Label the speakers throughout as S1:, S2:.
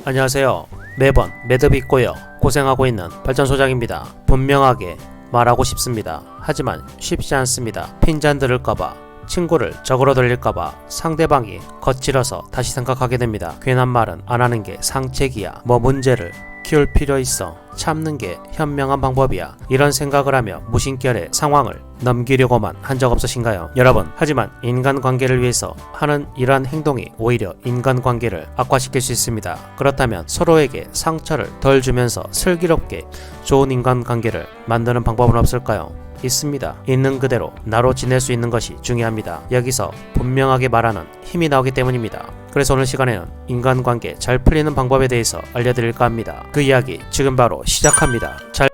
S1: 안녕하세요. 매번 매듭이 꼬여 고생하고 있는 발전소장입니다. 분명하게 말하고 싶습니다. 하지만 쉽지 않습니다. 핀잔 들을까봐, 친구를 적으로 들릴까봐 상대방이 거칠어서 다시 생각하게 됩니다. 괜한 말은 안 하는 게 상책이야. 뭐 문제를 키울 필요 있어. 참는 게 현명한 방법이야. 이런 생각을 하며 무심결에 상황을 넘기려고만 한 적 없으신가요? 여러분, 하지만 인간관계를 위해서 하는 이러한 행동이 오히려 인간관계를 악화시킬 수 있습니다. 그렇다면 서로에게 상처를 덜 주면서 슬기롭게 좋은 인간관계를 만드는 방법은 없을까요? 있습니다. 있는 그대로 나로 지낼 수 있는 것이 중요합니다. 여기서 분명하게 말하는 힘이 나오기 때문입니다. 그래서 오늘 시간에는 인간관계 잘 풀리는 방법에 대해서 알려드릴까 합니다. 그 이야기 지금 바로 시작합니다. 잘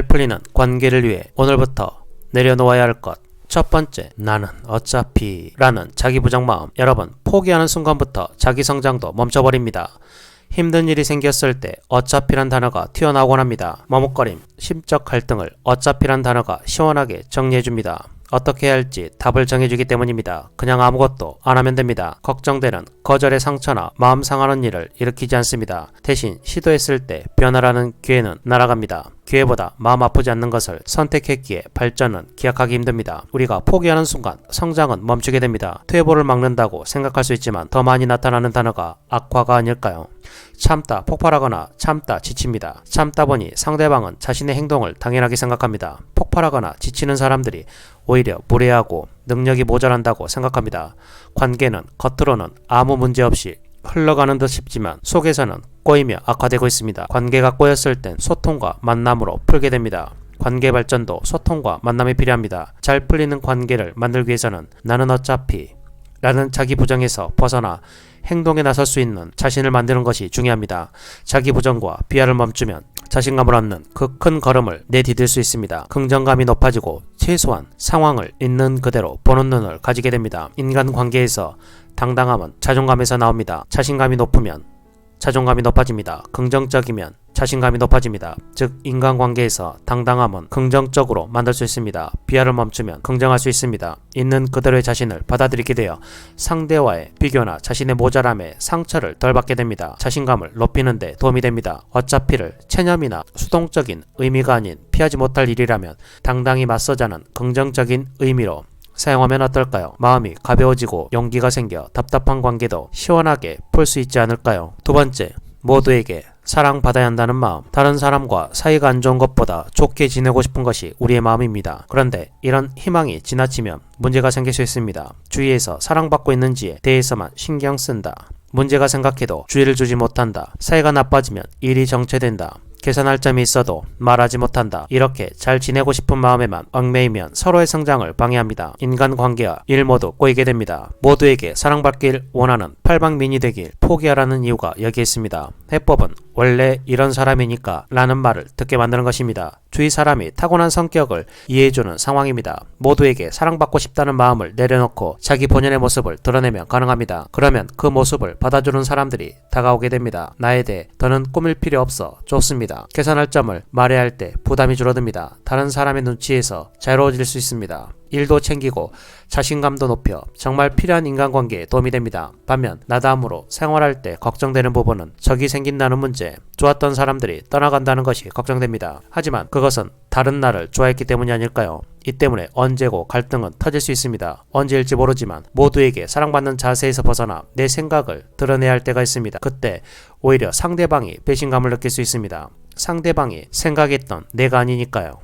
S1: 풀리는 관계를 위해 오늘부터 내려놓아야 할 것. 첫 번째, 나는 어차피 라는 자기 부정 마음. 여러분, 포기하는 순간부터 자기 성장도 멈춰버립니다. 힘든 일이 생겼을 때 어차피란 단어가 튀어나오곤 합니다. 머뭇거림, 심적 갈등을 어차피란 단어가 시원하게 정리해줍니다. 어떻게 해야 할지 답을 정해주기 때문입니다. 그냥 아무것도 안 하면 됩니다. 걱정되는 거절의 상처나 마음 상하는 일을 일으키지 않습니다. 대신 시도했을 때 변화라는 기회는 날아갑니다. 기회보다 마음 아프지 않는 것을 선택했기에 발전은 기약하기 힘듭니다. 우리가 포기하는 순간 성장은 멈추게 됩니다. 퇴보를 막는다고 생각할 수 있지만 더 많이 나타나는 단어가 악화가 아닐까요? 참다 폭발하거나 참다 지칩니다. 참다 보니 상대방은 자신의 행동을 당연하게 생각합니다. 폭발하거나 지치는 사람들이 오히려 무례하고 능력이 모자란다고 생각합니다. 관계는 겉으로는 아무 문제 없이 흘러가는 듯 싶지만 속에서는 꼬이며 악화되고 있습니다. 관계가 꼬였을 땐 소통과 만남으로 풀게 됩니다. 관계 발전도 소통과 만남이 필요합니다. 잘 풀리는 관계를 만들기 위해서는 나는 어차피 라는 자기 부정에서 벗어나 행동에 나설 수 있는 자신을 만드는 것이 중요합니다. 자기 부정과 비하를 멈추면 자신감을 얻는 그 큰 걸음을 내디딜 수 있습니다. 긍정감이 높아지고 최소한 상황을 있는 그대로 보는 눈을 가지게 됩니다. 인간관계에서 당당함은 자존감에서 나옵니다. 자신감이 높으면 자존감이 높아집니다. 긍정적이면 자신감이 높아집니다. 즉 인간관계에서 당당함은 긍정적으로 만들 수 있습니다. 비하를 멈추면 긍정할 수 있습니다. 있는 그대로의 자신을 받아들이게 되어 상대와의 비교나 자신의 모자람에 상처를 덜 받게 됩니다. 자신감을 높이는 데 도움이 됩니다. 어차피를 체념이나 수동적인 의미가 아닌 피하지 못할 일이라면 당당히 맞서자는 긍정적인 의미로 사용하면 어떨까요? 마음이 가벼워지고 용기가 생겨 답답한 관계도 시원하게 풀 수 있지 않을까요? 두 번째, 모두에게 사랑받아야 한다는 마음. 다른 사람과 사이가 안 좋은 것보다 좋게 지내고 싶은 것이 우리의 마음입니다. 그런데 이런 희망이 지나치면 문제가 생길 수 있습니다. 주위에서 사랑받고 있는지에 대해서만 신경 쓴다. 문제가 생각해도 주의를 주지 못한다. 사이가 나빠지면 일이 정체된다. 개선할 점이 있어도 말하지 못한다. 이렇게 잘 지내고 싶은 마음에만 얽매이면 서로의 성장을 방해합니다. 인간관계와 일 모두 꼬이게 됩니다. 모두에게 사랑받길 원하는 팔방민이 되길 포기하라는 이유가 여기에 있습니다. 해법은 원래 이런 사람이니까 라는 말을 듣게 만드는 것입니다. 주위 사람이 타고난 성격을 이해해주는 상황입니다. 모두에게 사랑받고 싶다는 마음을 내려놓고 자기 본연의 모습을 드러내면 가능합니다. 그러면 그 모습을 받아주는 사람들이 다가오게 됩니다. 나에 대해 더는 꾸밀 필요 없어. 좋습니다. 개선할 점을 말해야 할 때 부담이 줄어듭니다. 다른 사람의 눈치에서 자유로워질 수 있습니다. 일도 챙기고 자신감도 높여 정말 필요한 인간관계에 도움이 됩니다. 반면 나다움으로 생활할 때 걱정되는 부분은 적이 생긴다는 문제, 좋았던 사람들이 떠나간다는 것이 걱정됩니다. 하지만 그것은 다른 나를 좋아했기 때문이 아닐까요? 이 때문에 언제고 갈등은 터질 수 있습니다. 언제일지 모르지만 모두에게 사랑받는 자세에서 벗어나 내 생각을 드러내야 할 때가 있습니다. 그때 오히려 상대방이 배신감을 느낄 수 있습니다. 상대방이 생각했던 내가 아니니까요.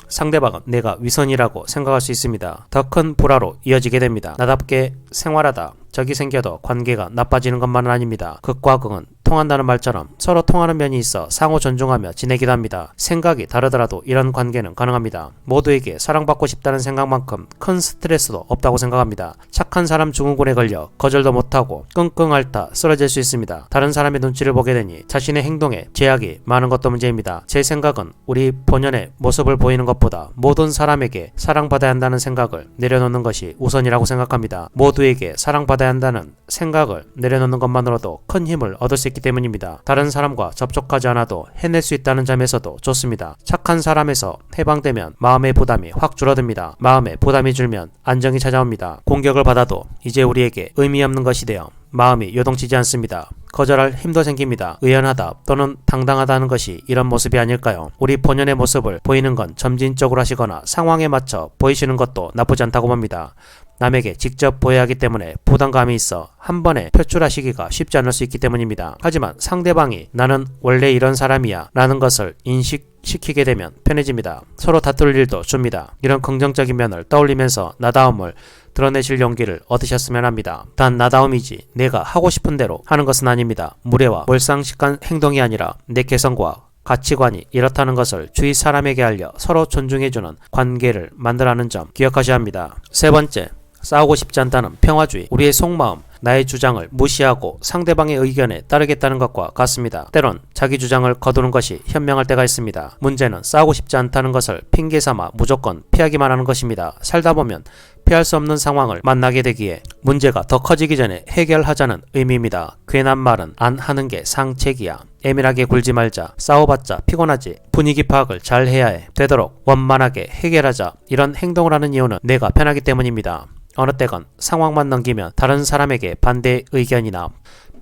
S1: 상대방은 내가 위선이라고 생각할 수 있습니다. 더 큰 불화로 이어지게 됩니다. 나답게 생활하다 적이 생겨도 관계가 나빠지는 것만은 아닙니다. 극과 극은 통한다는 말처럼 서로 통하는 면이 있어 상호 존중하며 지내기도 합니다. 생각이 다르더라도 이런 관계는 가능합니다. 모두에게 사랑받고 싶다는 생각만큼 큰 스트레스도 없다고 생각합니다. 착한 사람 증후군에 걸려 거절도 못하고 끙끙 앓다 쓰러질 수 있습니다. 다른 사람의 눈치를 보게 되니 자신의 행동에 제약이 많은 것도 문제입니다. 제 생각은 우리 본연의 모습을 보이는 것보다 모든 사람에게 사랑받아야 한다는 생각을 내려놓는 것이 우선이라고 생각합니다. 모두에게 사랑받아야 한다는 생각을 내려놓는 것만으로도 큰 힘을 얻을 수 있기 있기 때문입니다. 다른 사람과 접촉하지 않아도 해낼 수 있다는 점에서도 좋습니다. 착한 사람에서 해방되면 마음의 부담이 확 줄어듭니다. 마음에 부담이 줄면 안정이 찾아옵니다. 공격을 받아도 이제 우리에게 의미 없는 것이 되어 마음이 요동치지 않습니다. 거절할 힘도 생깁니다. 의연하다 또는 당당하다는 것이 이런 모습이 아닐까요? 우리 본연의 모습을 보이는 건 점진적으로 하시거나 상황에 맞춰 보이시는 것도 나쁘지 않다고 봅니다. 남에게 직접 보여야 하기 때문에 부담감이 있어 한 번에 표출하시기가 쉽지 않을 수 있기 때문입니다. 하지만 상대방이 나는 원래 이런 사람이야 라는 것을 인식시키게 되면 편해집니다. 서로 다툴 일도 줍니다. 이런 긍정적인 면을 떠올리면서 나다움을 드러내실 용기를 얻으셨으면 합니다. 단 나다움이지 내가 하고 싶은 대로 하는 것은 아닙니다. 무례와 몰상식한 행동이 아니라 내 개성과 가치관이 이렇다는 것을 주위 사람에게 알려 서로 존중해주는 관계를 만들어가는 점 기억하셔야 합니다. 세 번째, 싸우고 싶지 않다는 평화주의. 우리의 속마음, 나의 주장을 무시하고 상대방의 의견에 따르겠다는 것과 같습니다. 때론 자기 주장을 거두는 것이 현명할 때가 있습니다. 문제는 싸우고 싶지 않다는 것을 핑계삼아 무조건 피하기만 하는 것입니다. 살다 보면 피할 수 없는 상황을 만나게 되기에 문제가 더 커지기 전에 해결하자는 의미입니다. 괜한 말은 안 하는 게 상책이야. 예민하게 굴지 말자. 싸워봤자 피곤하지. 분위기 파악을 잘 해야 해. 되도록 원만하게 해결하자. 이런 행동을 하는 이유는 내가 편하기 때문입니다. 어느 때건 상황만 넘기면 다른 사람에게 반대 의견이나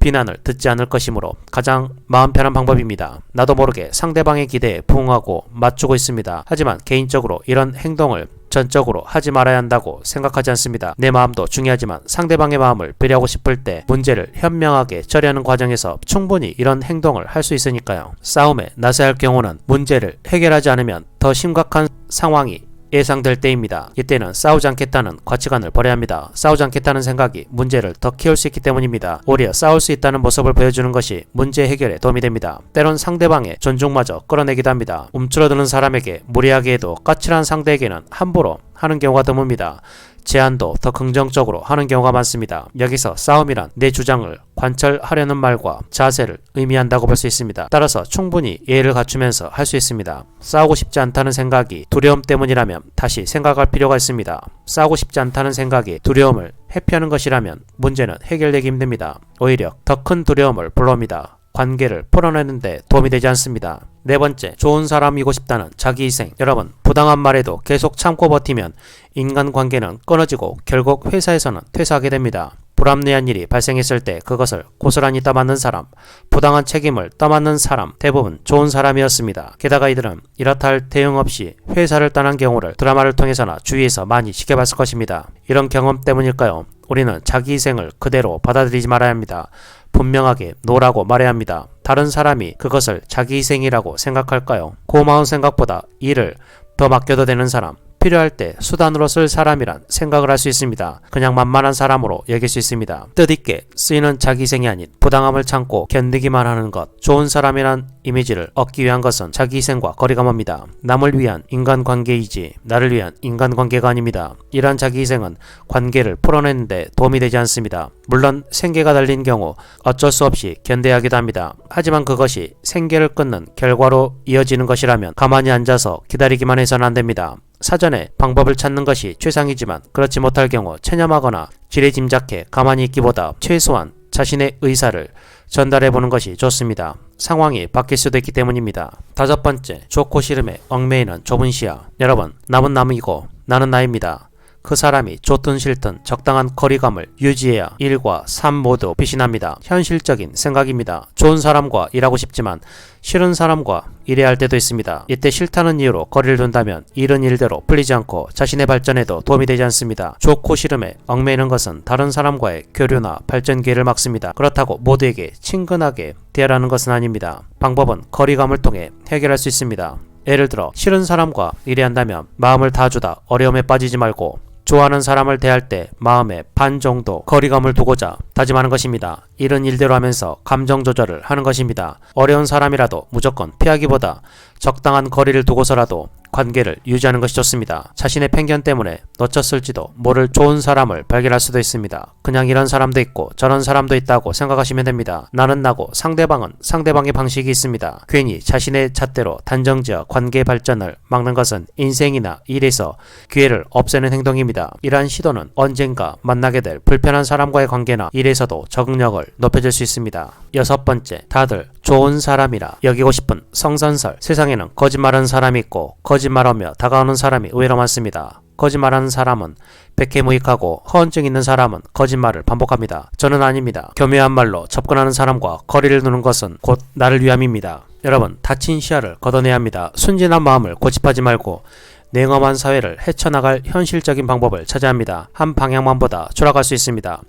S1: 비난을 듣지 않을 것이므로 가장 마음 편한 방법입니다. 나도 모르게 상대방의 기대에 부응하고 맞추고 있습니다. 하지만 개인적으로 이런 행동을 전적으로 하지 말아야 한다고 생각하지 않습니다. 내 마음도 중요하지만 상대방의 마음을 배려하고 싶을 때 문제를 현명하게 처리하는 과정에서 충분히 이런 행동을 할 수 있으니까요. 싸움에 나서야 할 경우는 문제를 해결하지 않으면 더 심각한 상황이 예상될 때입니다. 이때는 싸우지 않겠다는 가치관을 버려야 합니다. 싸우지 않겠다는 생각이 문제를 더 키울 수 있기 때문입니다. 오히려 싸울 수 있다는 모습을 보여주는 것이 문제 해결에 도움이 됩니다. 때론 상대방의 존중마저 끌어내기도 합니다. 움츠러드는 사람에게 무리하게 해도 까칠한 상대에게는 함부로 하는 경우가 드뭅니다. 제안도 더 긍정적으로 하는 경우가 많습니다. 여기서 싸움이란 내 주장을 관철하려는 말과 자세를 의미한다고 볼 수 있습니다. 따라서 충분히 예의를 갖추면서 할 수 있습니다. 싸우고 싶지 않다는 생각이 두려움 때문이라면 다시 생각할 필요가 있습니다. 싸우고 싶지 않다는 생각이 두려움을 회피하는 것이라면 문제는 해결되기 힘듭니다. 오히려 더 큰 두려움을 불러옵니다. 관계를 풀어내는데 도움이 되지 않습니다. 네 번째, 좋은 사람이고 싶다는 자기희생. 여러분, 부당한 말에도 계속 참고 버티면 인간관계는 끊어지고 결국 회사에서는 퇴사하게 됩니다. 불합리한 일이 발생했을 때 그것을 고스란히 떠맡는 사람, 부당한 책임을 떠맡는 사람, 대부분 좋은 사람이었습니다. 게다가 이들은 이렇다 할 대응 없이 회사를 떠난 경우를 드라마를 통해서나 주위에서 많이 지켜봤을 것입니다. 이런 경험 때문일까요? 우리는 자기희생을 그대로 받아들이지 말아야 합니다. 분명하게 노라고 말해야 합니다. 다른 사람이 그것을 자기희생이라고 생각할까요? 고마운 생각보다 일을 더 맡겨도 되는 사람, 필요할 때 수단으로 쓸 사람이란 생각을 할 수 있습니다. 그냥 만만한 사람으로 여길 수 있습니다. 뜻있게 쓰이는 자기희생이 아닌 부당함을 참고 견디기만 하는 것. 좋은 사람이란 이미지를 얻기 위한 것은 자기희생과 거리가 멉니다. 남을 위한 인간관계이지 나를 위한 인간관계가 아닙니다. 이러한 자기희생은 관계를 풀어내는데 도움이 되지 않습니다. 물론 생계가 달린 경우 어쩔 수 없이 견뎌야 하기도 합니다. 하지만 그것이 생계를 끊는 결과로 이어지는 것이라면 가만히 앉아서 기다리기만 해서는 안 됩니다. 사전에 방법을 찾는 것이 최상이지만 그렇지 못할 경우 체념하거나 지레짐작해 가만히 있기보다 최소한 자신의 의사를 전달해보는 것이 좋습니다. 상황이 바뀔 수도 있기 때문입니다. 다섯 번째, 좋고 싫음에 얽매이는 좁은 시야. 여러분, 남은 남이고 나는 나입니다. 그 사람이 좋든 싫든 적당한 거리감을 유지해야 일과 삶 모두 빛이 납니다. 현실적인 생각입니다. 좋은 사람과 일하고 싶지만 싫은 사람과 일해야 할 때도 있습니다. 이때 싫다는 이유로 거리를 둔다면 일은 일대로 풀리지 않고 자신의 발전에도 도움이 되지 않습니다. 좋고 싫음에 얽매이는 것은 다른 사람과의 교류나 발전 기회를 막습니다. 그렇다고 모두에게 친근하게 대하라는 것은 아닙니다. 방법은 거리감을 통해 해결할 수 있습니다. 예를 들어 싫은 사람과 일해야 한다면 마음을 다 주다 어려움에 빠지지 말고 좋아하는 사람을 대할 때 마음의 반 정도 거리감을 두고자 다짐하는 것입니다. 일은 일대로 하면서 감정 조절을 하는 것입니다. 어려운 사람이라도 무조건 피하기보다 적당한 거리를 두고서라도 관계를 유지하는 것이 좋습니다. 자신의 편견 때문에 놓쳤을지도 모를 좋은 사람을 발견할 수도 있습니다. 그냥 이런 사람도 있고 저런 사람도 있다고 생각하시면 됩니다. 나는 나고 상대방은 상대방의 방식이 있습니다. 괜히 자신의 잣대로 단정지어 관계 발전을 막는 것은 인생이나 일에서 기회를 없애는 행동입니다. 이러한 시도는 언젠가 만나게 될 불편한 사람과의 관계나 일에서도 적응력을 높여줄 수 있습니다. 6번째, 다들 좋은 사람이라 여기고 싶은 성선설. 세상에는 거짓말하는 사람이 있고 거짓말하며 다가오는 사람이 의외로 많습니다. 거짓말하는 사람은 백해무익하고 허언증 있는 사람은 거짓말을 반복합니다. 저는 아닙니다. 교묘한 말로 접근하는 사람과 거리를 두는 것은 곧 나를 위함입니다. 여러분, 다친 시야를 걷어내야 합니다. 순진한 마음을 고집하지 말고 냉엄한 사회를 헤쳐나갈 현실적인 방법을 찾아야 합니다. 한 방향만 보다 추락할 수 있습니다.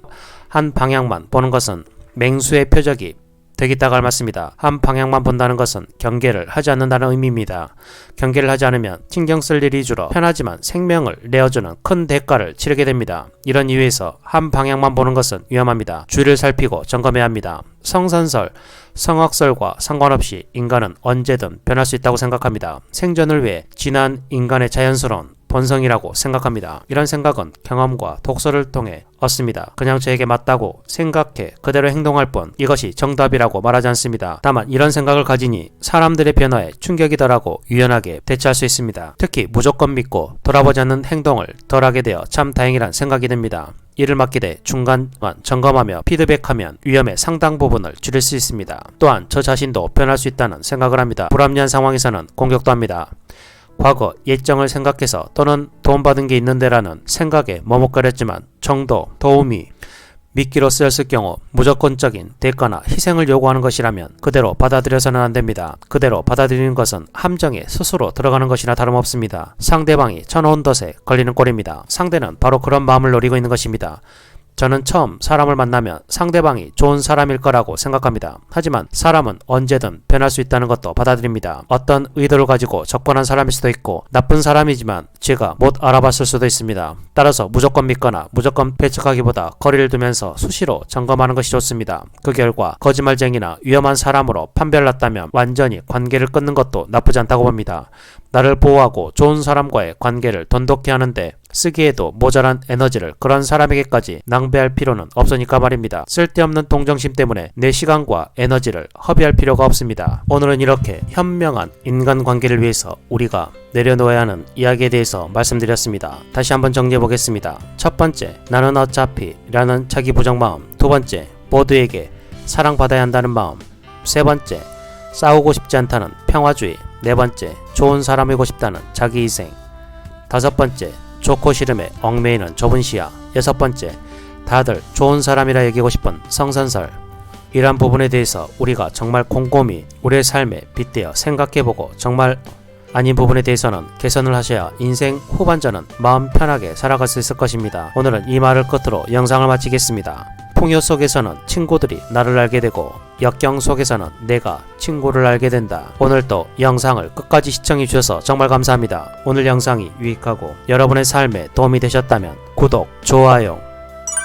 S1: 한 방향만 보는 것은 맹수의 표적이 되겠다고 닮았습니다. 한 방향만 본다는 것은 경계를 하지 않는다는 의미입니다. 경계를 하지 않으면 신경 쓸 일이 줄어 편하지만 생명을 내어주는 큰 대가를 치르게 됩니다. 이런 이유에서 한 방향만 보는 것은 위험합니다. 주위를 살피고 점검해야 합니다. 성선설, 성악설과 상관없이 인간은 언제든 변할 수 있다고 생각합니다. 생존을 위해 진한 인간의 자연스러운 본성이라고 생각합니다. 이런 생각은 경험과 독서를 통해 얻습니다. 그냥 저에게 맞다고 생각해 그대로 행동할 뿐 이것이 정답이라고 말하지 않습니다. 다만 이런 생각을 가지니 사람들의 변화에 충격이더라고 유연하게 대처할 수 있습니다. 특히 무조건 믿고 돌아보지 않는 행동을 덜하게 되어 참 다행이란 생각이 듭니다. 이를 막게 돼 중간 점검하며 피드백하면 위험의 상당 부분을 줄일 수 있습니다. 또한 저 자신도 변할 수 있다는 생각을 합니다. 불합리한 상황에서는 공격도 합니다. 과거 예정을 생각해서 또는 도움받은 게 있는데라는 생각에 머뭇거렸지만 정도, 도움이 미끼로 쓰였을 경우 무조건적인 대가나 희생을 요구하는 것이라면 그대로 받아들여서는 안됩니다. 그대로 받아들이는 것은 함정에 스스로 들어가는 것이나 다름없습니다. 상대방이 쳐놓은 덫에 걸리는 꼴입니다. 상대는 바로 그런 마음을 노리고 있는 것입니다. 저는 처음 사람을 만나면 상대방이 좋은 사람일 거라고 생각합니다. 하지만 사람은 언제든 변할 수 있다는 것도 받아들입니다. 어떤 의도를 가지고 접근한 사람일 수도 있고 나쁜 사람이지만 제가 못 알아봤을 수도 있습니다. 따라서 무조건 믿거나 무조건 배척하기보다 거리를 두면서 수시로 점검하는 것이 좋습니다. 그 결과 거짓말쟁이나 위험한 사람으로 판별났다면 완전히 관계를 끊는 것도 나쁘지 않다고 봅니다. 나를 보호하고 좋은 사람과의 관계를 돈독히 하는데 쓰기에도 모자란 에너지를 그런 사람에게까지 낭비할 필요는 없으니까 말입니다. 쓸데없는 동정심 때문에 내 시간과 에너지를 허비할 필요가 없습니다. 오늘은 이렇게 현명한 인간관계를 위해서 우리가 내려놓아야 하는 이야기에 대해서 말씀드렸습니다. 다시 한번 정리해 보겠습니다. 첫 번째, 나는 어차피 라는 자기 부정 마음. 두 번째, 모두에게 사랑받아야 한다는 마음. 세 번째, 싸우고 싶지 않다는 평화주의. 네 번째, 좋은 사람이고 싶다는 자기희생. 다섯 번째, 좋고 싫음에 얽매이는 좁은 시야. 여섯 번째, 다들 좋은 사람이라 여기고 싶은 성선설. 이러한 부분에 대해서 우리가 정말 곰곰이 우리의 삶에 빗대어 생각해보고 정말 아닌 부분에 대해서는 개선을 하셔야 인생 후반전은 마음 편하게 살아갈 수 있을 것입니다. 오늘은 이 말을 끝으로 영상을 마치겠습니다. 풍요 속에서는 친구들이 나를 알게 되고 역경 속에서는 내가 친구를 알게 된다. 오늘도 영상을 끝까지 시청해 주셔서 정말 감사합니다. 오늘 영상이 유익하고 여러분의 삶에 도움이 되셨다면 구독, 좋아요,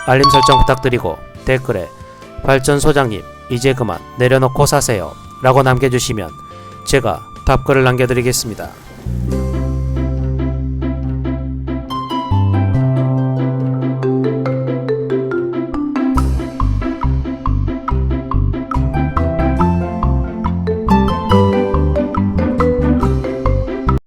S1: 알림 설정 부탁드리고 댓글에 발전소장님 이제 그만 내려놓고 사세요 라고 남겨주시면 제가 답글을 남겨드리겠습니다.